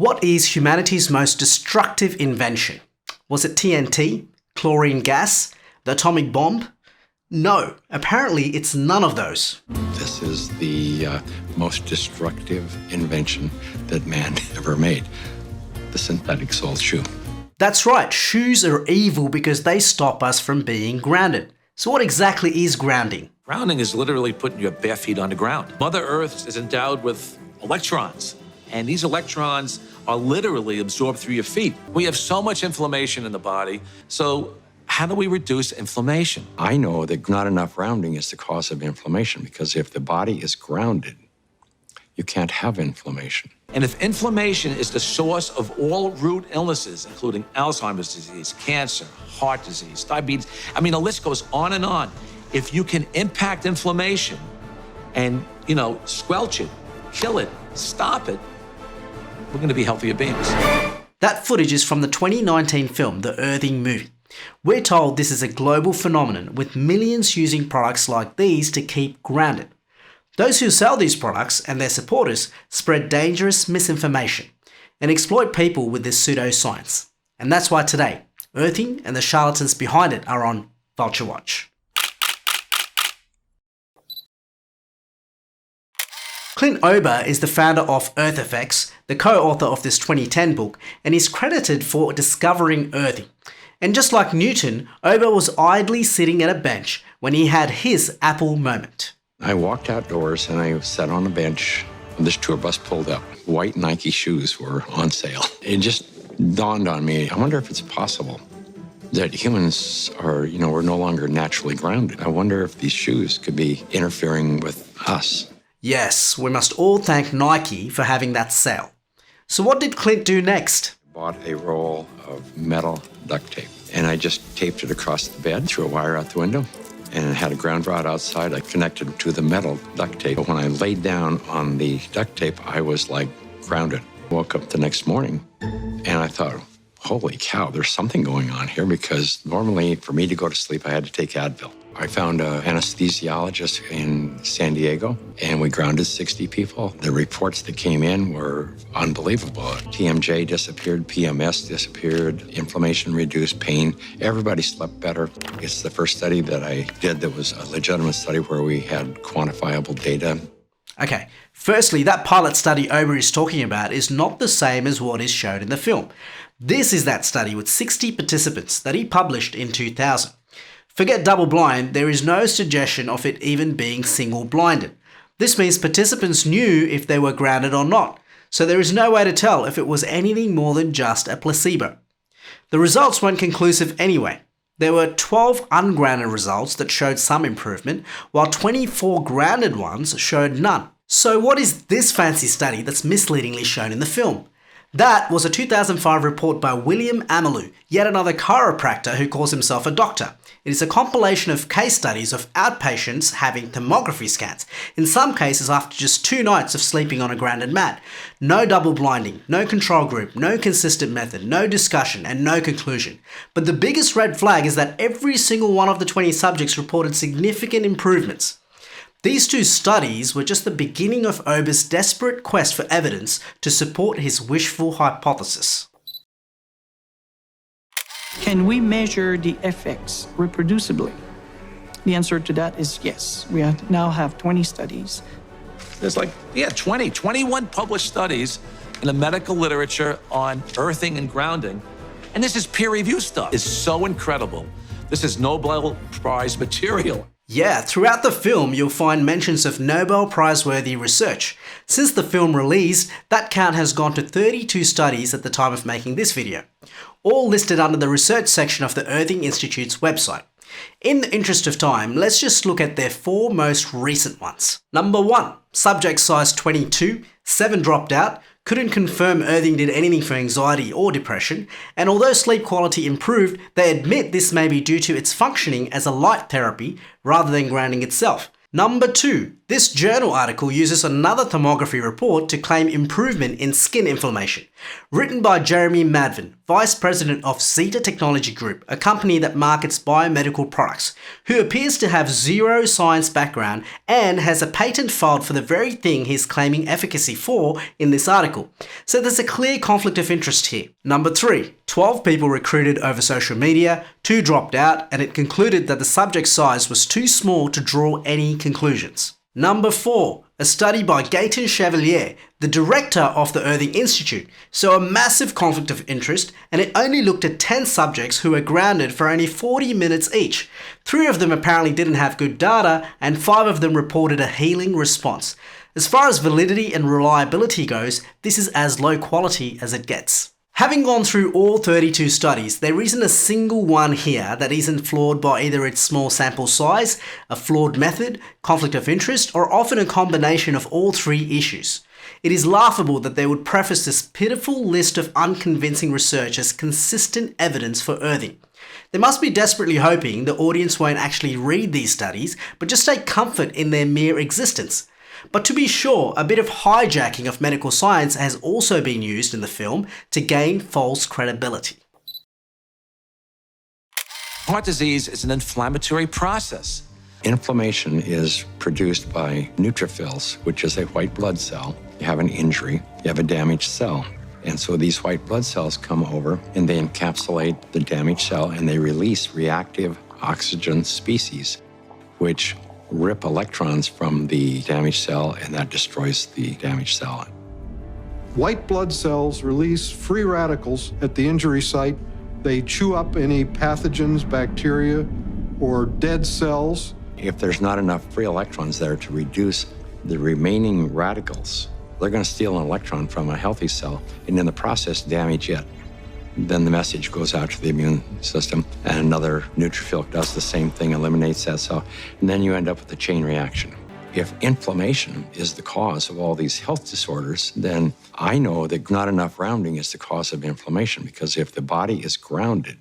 What is humanity's most destructive invention? Was it TNT, chlorine gas, the atomic bomb? No, apparently it's none of those. This is the most destructive invention that man ever made, the synthetic sole shoe. That's right, shoes are evil because they stop us from being grounded. So what exactly is grounding? Grounding is literally putting your bare feet on the ground. Mother Earth is endowed with electrons, and these electrons are literally absorbed through your feet. We have so much inflammation in the body, so how do we reduce inflammation? I know that not enough grounding is the cause of inflammation, because if the body is grounded, you can't have inflammation. And if inflammation is the source of all root illnesses, including Alzheimer's disease, cancer, heart disease, diabetes, I mean, the list goes on and on. If you can impact inflammation and, squelch it, kill it, stop it, we're going to be healthier beings. That footage is from the 2019 film, The Earthing Movie. We're told this is a global phenomenon with millions using products like these to keep grounded. Those who sell these products and their supporters spread dangerous misinformation and exploit people with this pseudoscience. And that's why today, earthing and the charlatans behind it are on Vulture Watch. Clint Ober is the founder of Earth Effects, the co-author of this 2010 book, and is credited for discovering earthing. And just like Newton, Ober was idly sitting at a bench when he had his Apple moment. I walked outdoors and I sat on a bench. This tour bus pulled up. White Nike shoes were on sale. It just dawned on me, I wonder if it's possible that humans are, we're no longer naturally grounded. I wonder if these shoes could be interfering with us. Yes, we must all thank Nike for having that sale. So what did Clint do next? Bought a roll of metal duct tape, and I just taped it across the bed, threw a wire out the window, and it had a ground rod outside. I connected it to the metal duct tape. But when I laid down on the duct tape, I was like grounded. Woke up the next morning, and I thought, holy cow, there's something going on here, because normally for me to go to sleep, I had to take Advil. I found an anesthesiologist in San Diego, and we grounded 60 people. The reports that came in were unbelievable. TMJ disappeared, PMS disappeared, inflammation reduced, pain. Everybody slept better. It's the first study that I did that was a legitimate study where we had quantifiable data. Okay, firstly, that pilot study Ober is talking about is not the same as what is shown in the film. This is that study with 60 participants that he published in 2000. Forget double-blind, there is no suggestion of it even being single-blinded. This means participants knew if they were grounded or not, so there is no way to tell if it was anything more than just a placebo. The results weren't conclusive anyway. There were 12 ungrounded results that showed some improvement, while 24 grounded ones showed none. So what is this fancy study that's misleadingly shown in the film? That was a 2005 report by William Amelou, yet another chiropractor who calls himself a doctor. It is a compilation of case studies of outpatients having thermography scans, in some cases after just 2 nights of sleeping on a grounded mat. No double blinding, no control group, no consistent method, no discussion, and no conclusion. But the biggest red flag is that every single one of the 20 subjects reported significant improvements. These 2 studies were just the beginning of Ober's desperate quest for evidence to support his wishful hypothesis. Can we measure the effects reproducibly? The answer to that is yes. We now have 20 studies. There's 21 published studies in the medical literature on earthing and grounding. And this is peer-reviewed stuff. It's so incredible. This is Nobel Prize material. Yeah, throughout the film you'll find mentions of Nobel Prize-worthy research. Since the film released, that count has gone to 32 studies at the time of making this video, all listed under the research section of the Earthing Institute's website. In the interest of time, let's just look at their 4 most recent ones. Number 1, subject size 22, 7 dropped out, couldn't confirm earthing did anything for anxiety or depression, and although sleep quality improved, they admit this may be due to its functioning as a light therapy rather than grounding itself. Number 2. This journal article uses another thermography report to claim improvement in skin inflammation. Written by Jeremy Madvin, Vice President of Zeta Technology Group, a company that markets biomedical products, who appears to have zero science background and has a patent filed for the very thing he's claiming efficacy for in this article. So there's a clear conflict of interest here. Number 3. 12 people recruited over social media, 2 dropped out, and it concluded that the subject size was too small to draw any conclusions. Number 4. A study by Gaëtan Chevalier, the director of the Earthing Institute, saw a massive conflict of interest, and it only looked at 10 subjects who were grounded for only 40 minutes each. 3 of them apparently didn't have good data, and 5 of them reported a healing response. As far as validity and reliability goes, this is as low quality as it gets. Having gone through all 32 studies, there isn't a single one here that isn't flawed by either its small sample size, a flawed method, conflict of interest, or often a combination of all 3 issues. It is laughable that they would preface this pitiful list of unconvincing research as consistent evidence for earthing. They must be desperately hoping the audience won't actually read these studies, but just take comfort in their mere existence. But to be sure, a bit of hijacking of medical science has also been used in the film to gain false credibility. Heart disease is an inflammatory process. Inflammation is produced by neutrophils, which is a white blood cell. You have an injury, you have a damaged cell. And so these white blood cells come over and they encapsulate the damaged cell and they release reactive oxygen species, which rip electrons from the damaged cell, and that destroys the damaged cell. White blood cells release free radicals at the injury site. They chew up any pathogens, bacteria, or dead cells. If there's not enough free electrons there to reduce the remaining radicals, they're going to steal an electron from a healthy cell and in the process damage it. Then the message goes out to the immune system, and another neutrophil does the same thing, eliminates that cell, and then you end up with a chain reaction. If inflammation is the cause of all these health disorders, then I know that not enough rounding is the cause of inflammation, because if the body is grounded,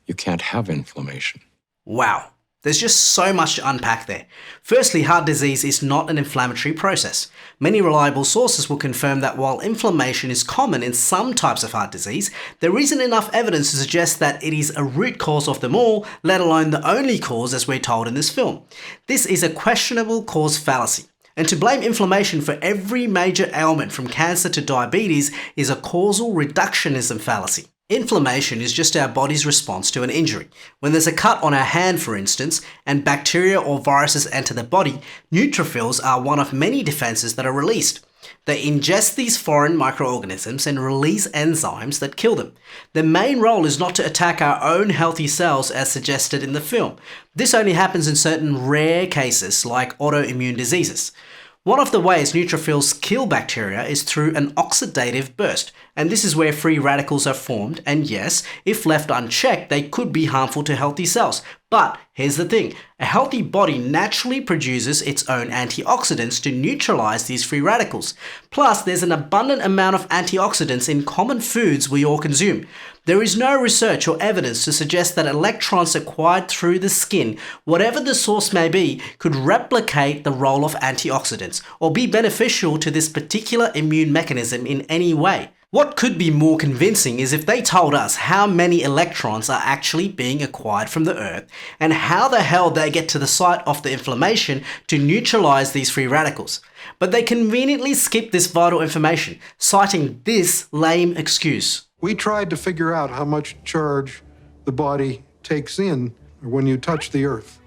you can't have inflammation. Wow. There's just so much to unpack there. Firstly, heart disease is not an inflammatory process. Many reliable sources will confirm that while inflammation is common in some types of heart disease, there isn't enough evidence to suggest that it is a root cause of them all, let alone the only cause as we're told in this film. This is a questionable cause fallacy. And to blame inflammation for every major ailment from cancer to diabetes is a causal reductionism fallacy. Inflammation is just our body's response to an injury. When there's a cut on our hand, for instance, and bacteria or viruses enter the body, neutrophils are one of many defenses that are released. They ingest these foreign microorganisms and release enzymes that kill them. Their main role is not to attack our own healthy cells as suggested in the film. This only happens in certain rare cases like autoimmune diseases. One of the ways neutrophils kill bacteria is through an oxidative burst, and this is where free radicals are formed, and yes, if left unchecked, they could be harmful to healthy cells. But here's the thing, a healthy body naturally produces its own antioxidants to neutralize these free radicals. Plus, there's an abundant amount of antioxidants in common foods we all consume. There is no research or evidence to suggest that electrons acquired through the skin, whatever the source may be, could replicate the role of antioxidants or be beneficial to this particular immune mechanism in any way. What could be more convincing is if they told us how many electrons are actually being acquired from the Earth and how the hell they get to the site of the inflammation to neutralize these free radicals. But they conveniently skip this vital information, citing this lame excuse. We tried to figure out how much charge the body takes in when you touch the Earth.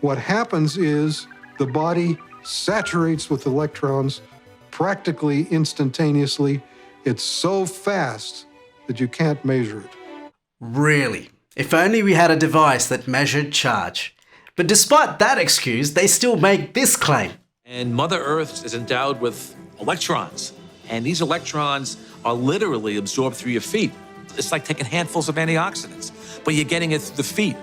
What happens is the body saturates with electrons practically instantaneously. It's so fast that you can't measure it. Really? If only we had a device that measured charge. But despite that excuse, they still make this claim. And Mother Earth is endowed with electrons. And these electrons are literally absorbed through your feet. It's like taking handfuls of antioxidants, but you're getting it through the feet.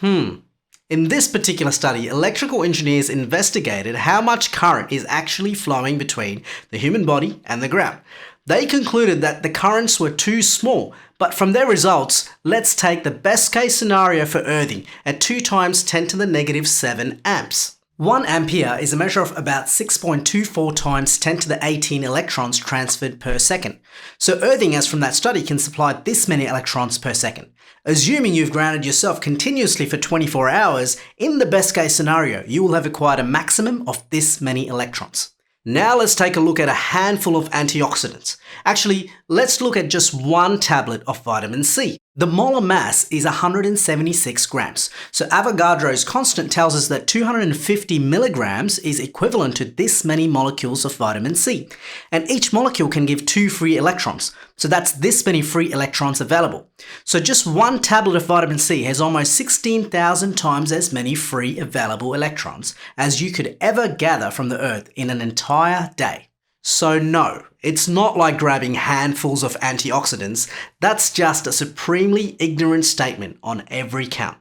In this particular study, electrical engineers investigated how much current is actually flowing between the human body and the ground. They concluded that the currents were too small, but from their results, let's take the best case scenario for earthing at 2 × 10⁻⁷ amps. 1 ampere is a measure of about 6.24 times 10 to the 18 electrons transferred per second. So earthing, as from that study, can supply this many electrons per second. Assuming you've grounded yourself continuously for 24 hours, in the best case scenario, you will have acquired a maximum of this many electrons. Now let's take a look at a handful of antioxidants. Actually, let's look at just one tablet of vitamin C. The molar mass is 176 grams. So Avogadro's constant tells us that 250 milligrams is equivalent to this many molecules of vitamin C. And each molecule can give 2 free electrons. So that's this many free electrons available. So just one tablet of vitamin C has almost 16,000 times as many free available electrons as you could ever gather from the earth in an entire day. So no, it's not like grabbing handfuls of antioxidants. That's just a supremely ignorant statement on every count.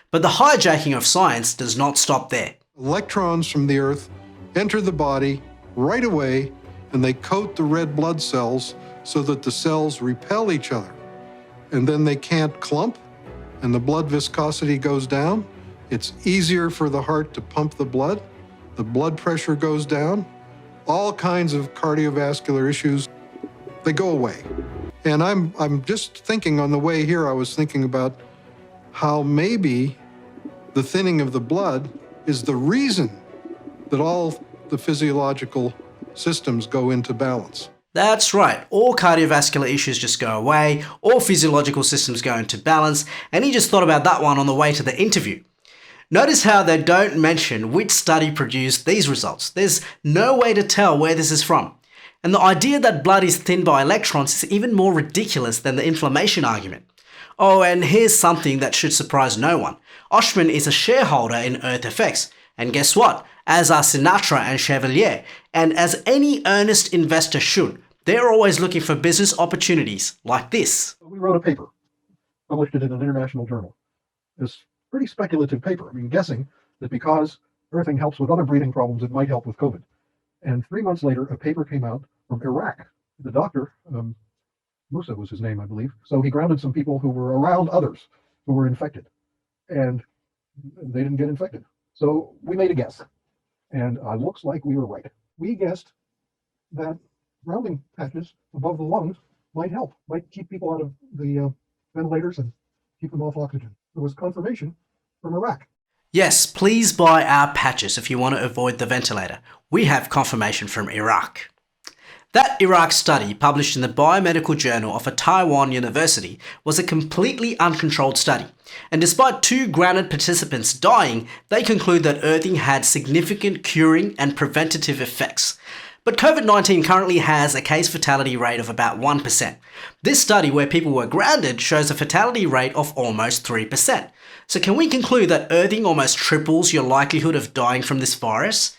But the hijacking of science does not stop there. Electrons from the Earth enter the body right away, and they coat the red blood cells so that the cells repel each other. And then they can't clump, and the blood viscosity goes down. It's easier for the heart to pump the blood pressure goes down. All kinds of cardiovascular issues, they go away. And I'm just thinking on the way here, I was thinking about how maybe the thinning of the blood is the reason that all the physiological systems go into balance. That's right, all cardiovascular issues just go away, all physiological systems go into balance, and he just thought about that one on the way to the interview. Notice how they don't mention which study produced these results. There's no way to tell where this is from. And the idea that blood is thinned by electrons is even more ridiculous than the inflammation argument. Oh, and here's something that should surprise no one. Oshman is a shareholder in EarthFX. And guess what? As are Sinatra and Chevalier. And as any earnest investor should, they're always looking for business opportunities like this. We wrote a paper, published it in an international journal. This pretty speculative paper. I mean, guessing that because earthing helps with other breathing problems, it might help with COVID. And 3 months later, a paper came out from Iraq. The doctor, Musa was his name, I believe. So he grounded some people who were around others who were infected. And they didn't get infected. So we made a guess. And looks like we were right. We guessed that grounding patches above the lungs might help, might keep people out of the ventilators and keep them off oxygen. There was confirmation from Iraq. Yes, please buy our patches if you want to avoid the ventilator. We have confirmation from Iraq. That Iraq study, published in the Biomedical Journal of a Taiwan university, was a completely uncontrolled study. And despite 2 grounded participants dying, they conclude that earthing had significant curing and preventative effects. But COVID-19 currently has a case fatality rate of about 1%. This study, where people were grounded, shows a fatality rate of almost 3%. So can we conclude that earthing almost triples your likelihood of dying from this virus?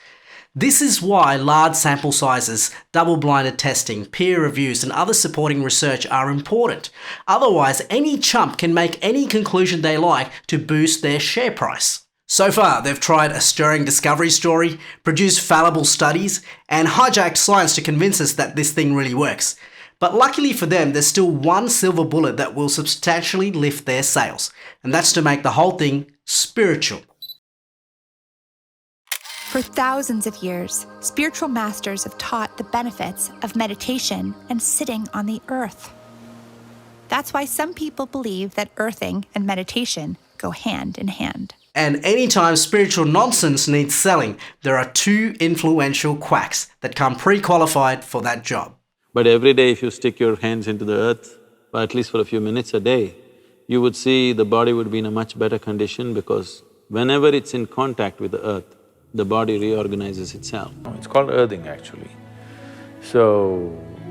This is why large sample sizes, double-blinded testing, peer reviews, and other supporting research are important. Otherwise, any chump can make any conclusion they like to boost their share price. So far, they've tried a stirring discovery story, produced fallible studies, and hijacked science to convince us that this thing really works. But luckily for them, there's still one silver bullet that will substantially lift their sails, and that's to make the whole thing spiritual. For thousands of years, spiritual masters have taught the benefits of meditation and sitting on the earth. That's why some people believe that earthing and meditation go hand in hand. And anytime spiritual nonsense needs selling, there are 2 influential quacks that come pre-qualified for that job. But every day if you stick your hands into the earth, or at least for a few minutes a day, you would see the body would be in a much better condition, because whenever it's in contact with the earth, the body reorganizes itself. It's called earthing actually. So,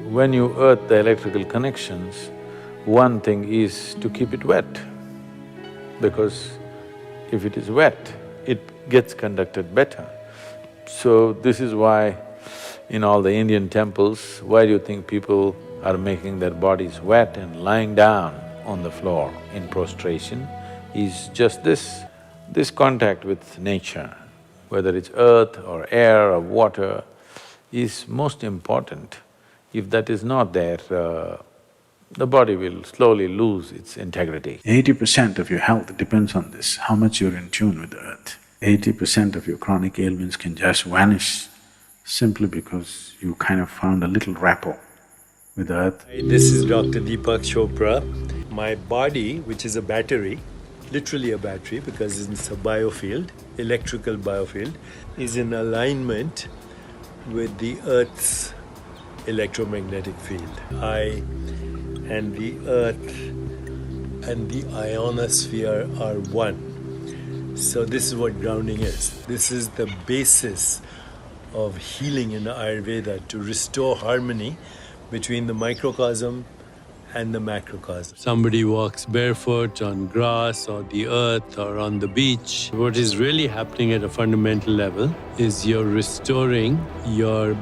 when you earth the electrical connections, one thing is to keep it wet, because if it is wet, it gets conducted better. So this is why in all the Indian temples, why do you think people are making their bodies wet and lying down on the floor in prostration? Is just this contact with nature, whether it's earth or air or water, is most important. If that is not there, the body will slowly lose its integrity. 80% of your health depends on this, how much you're in tune with the earth. 80% of your chronic ailments can just vanish simply because you kind of found a little rapport with the earth. This is Dr. Deepak Chopra. My body, which is a battery, literally a battery because it's a biofield, electrical biofield, is in alignment with the Earth's electromagnetic field. I and the Earth and the ionosphere are one. So this is what grounding is. This is the basis of healing in Ayurveda, to restore harmony between the microcosm and the macrocosm. Somebody walks barefoot on grass or the earth or on the beach. What is really happening at a fundamental level is you're restoring your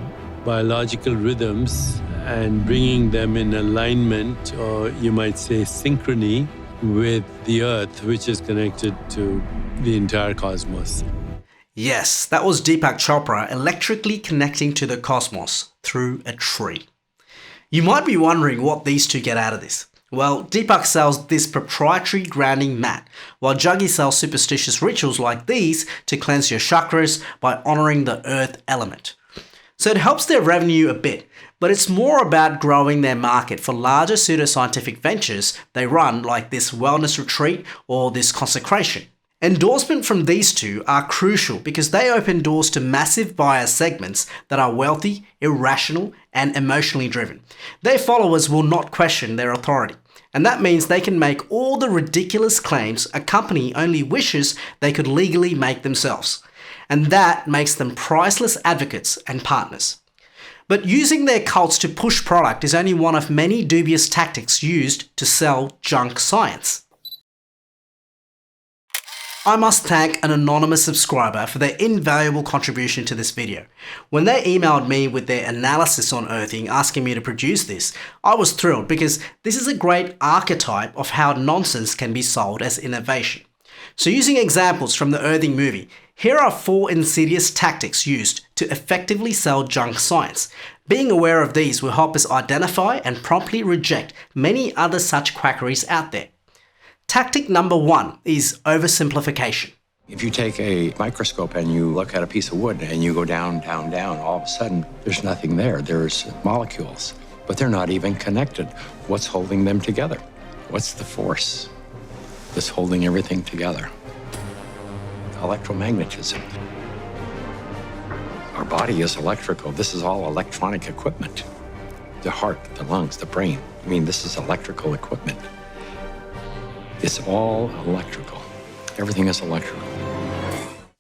biological rhythms and bringing them in alignment, or you might say synchrony, with the earth, which is connected to the entire cosmos. Yes, that was Deepak Chopra electrically connecting to the cosmos through a tree. You might be wondering what these two get out of this. Well, Deepak sells this proprietary grounding mat, while Juggy sells superstitious rituals like these to cleanse your chakras by honouring the earth element. So it helps their revenue a bit, but it's more about growing their market for larger pseudoscientific ventures they run, like this wellness retreat or this consecration. Endorsement from these two are crucial because they open doors to massive buyer segments that are wealthy, irrational, and emotionally driven. Their followers will not question their authority, and that means they can make all the ridiculous claims a company only wishes they could legally make themselves. And that makes them priceless advocates and partners. But using their cults to push product is only one of many dubious tactics used to sell junk science. I must thank an anonymous subscriber for their invaluable contribution to this video. When they emailed me with their analysis on earthing asking me to produce this, I was thrilled because this is a great archetype of how nonsense can be sold as innovation. So using examples from the earthing movie, here are 4 insidious tactics used to effectively sell junk science. Being aware of these will help us identify and promptly reject many other such quackeries out there. Tactic number 1 is oversimplification. If you take a microscope and you look at a piece of wood and you go down, down, down, all of a sudden there's nothing there. There's molecules, but they're not even connected. What's holding them together? What's the force that's holding everything together? Electromagnetism. Our body is electrical. This is all electronic equipment. The heart, the lungs, the brain. I mean, this is electrical equipment. It's all electrical. Everything is electrical.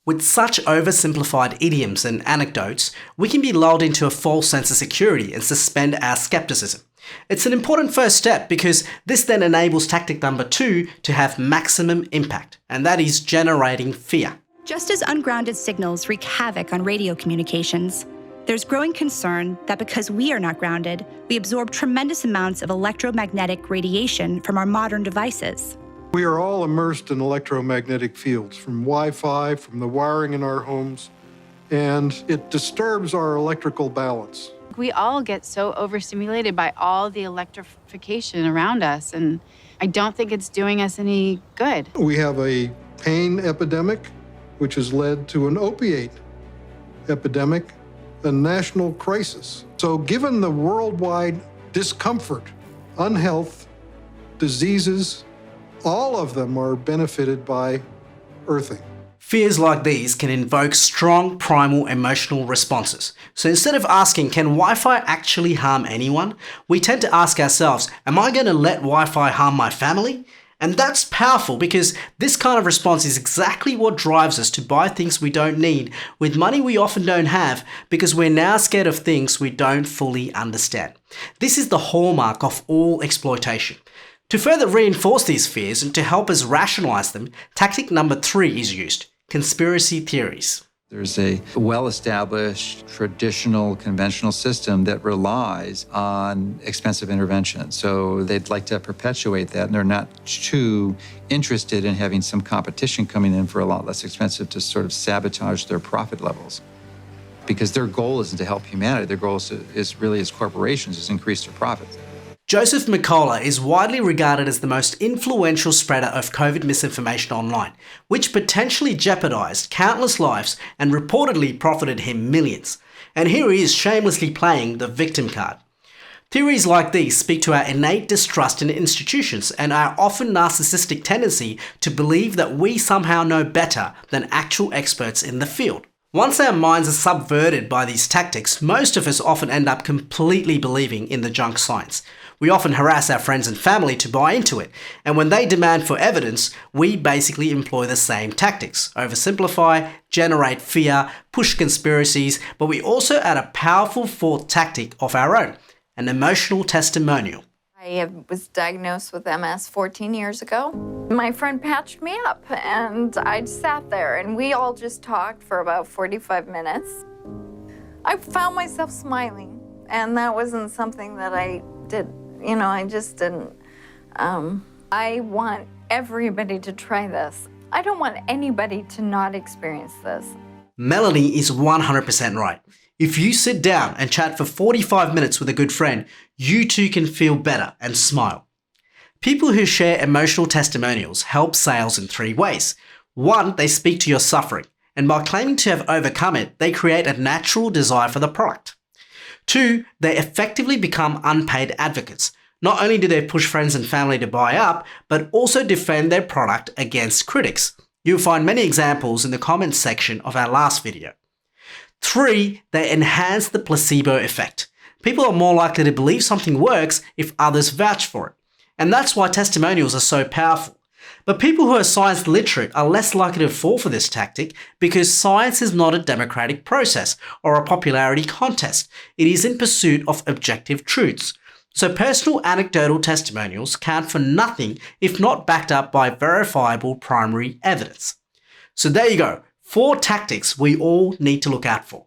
With such oversimplified idioms and anecdotes, we can be lulled into a false sense of security and suspend our skepticism. It's an important first step because this then enables tactic number 2 to have maximum impact, and that is generating fear. Just as ungrounded signals wreak havoc on radio communications, there's growing concern that because we are not grounded, we absorb tremendous amounts of electromagnetic radiation from our modern devices. We are all immersed in electromagnetic fields, from Wi-Fi, from the wiring in our homes, and it disturbs our electrical balance. We all get so overstimulated by all the electrification around us, and I don't think it's doing us any good. We have a pain epidemic, which has led to an opiate epidemic, a national crisis. So given the worldwide discomfort, unhealth, diseases, all of them are benefited by earthing. Fears like these can invoke strong primal emotional responses. So instead of asking, can Wi-Fi actually harm anyone? We tend to ask ourselves, am I going to let Wi-Fi harm my family? And that's powerful because this kind of response is exactly what drives us to buy things we don't need with money we often don't have because we're now scared of things we don't fully understand. This is the hallmark of all exploitation. To further reinforce these fears and to help us rationalize them, tactic number 3 is used: conspiracy theories. There's a well-established, traditional, conventional system that relies on expensive intervention. So they'd like to perpetuate that, and they're not too interested in having some competition coming in for a lot less expensive to sort of sabotage their profit levels. Because their goal isn't to help humanity. Their goal is really, as corporations, is increase their profits. Joseph McCullough is widely regarded as the most influential spreader of COVID misinformation online, which potentially jeopardized countless lives and reportedly profited him millions. And here he is shamelessly playing the victim card. Theories like these speak to our innate distrust in institutions and our often narcissistic tendency to believe that we somehow know better than actual experts in the field. Once our minds are subverted by these tactics, most of us often end up completely believing in the junk science. We often harass our friends and family to buy into it, and when they demand for evidence, we basically employ the same tactics: oversimplify, generate fear, push conspiracies, but we also add a powerful fourth tactic of our own: an emotional testimonial. I was diagnosed with MS 14 years ago. My friend patched me up and I sat there and we all just talked for about 45 minutes. I found myself smiling, and that wasn't something that I did. I just didn't. I want everybody to try this. I don't want anybody to not experience this. Melanie is 100% right. If you sit down and chat for 45 minutes with a good friend, you too can feel better and smile. People who share emotional testimonials help sales in 3 ways. 1, they speak to your suffering, and by claiming to have overcome it, they create a natural desire for the product. 2, they effectively become unpaid advocates. Not only do they push friends and family to buy up, but also defend their product against critics. You'll find many examples in the comments section of our last video. 3, they enhance the placebo effect. People are more likely to believe something works if others vouch for it. And that's why testimonials are so powerful. But people who are science literate are less likely to fall for this tactic because science is not a democratic process or a popularity contest. It is in pursuit of objective truths. So personal anecdotal testimonials count for nothing if not backed up by verifiable primary evidence. So there you go. 4 tactics we all need to look out for.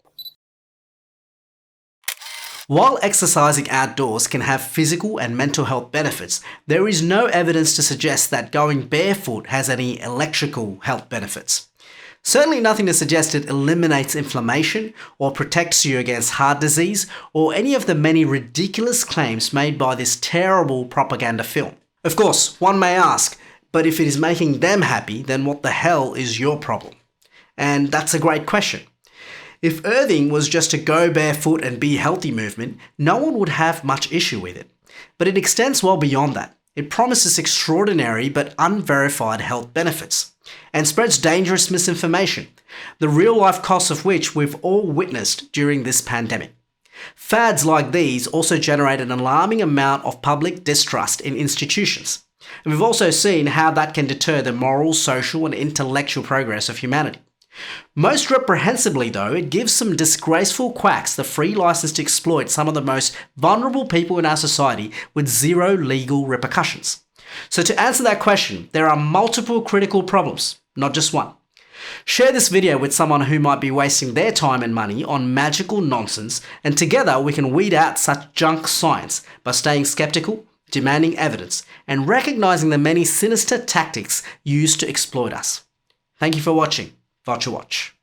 While exercising outdoors can have physical and mental health benefits, there is no evidence to suggest that going barefoot has any electrical health benefits. Certainly nothing to suggest it eliminates inflammation or protects you against heart disease or any of the many ridiculous claims made by this terrible propaganda film. Of course, one may ask, but if it is making them happy, then what the hell is your problem? And that's a great question. If earthing was just a go barefoot and be healthy movement, no one would have much issue with it. But it extends well beyond that. It promises extraordinary but unverified health benefits and spreads dangerous misinformation, the real-life costs of which we've all witnessed during this pandemic. Fads like these also generate an alarming amount of public distrust in institutions. And we've also seen how that can deter the moral, social, and intellectual progress of humanity. Most reprehensibly, though, it gives some disgraceful quacks the free license to exploit some of the most vulnerable people in our society with zero legal repercussions. So to answer that question, there are multiple critical problems, not just one. Share this video with someone who might be wasting their time and money on magical nonsense, and together we can weed out such junk science by staying skeptical, demanding evidence, and recognizing the many sinister tactics used to exploit us. Thank you for watching. Vulture Watch.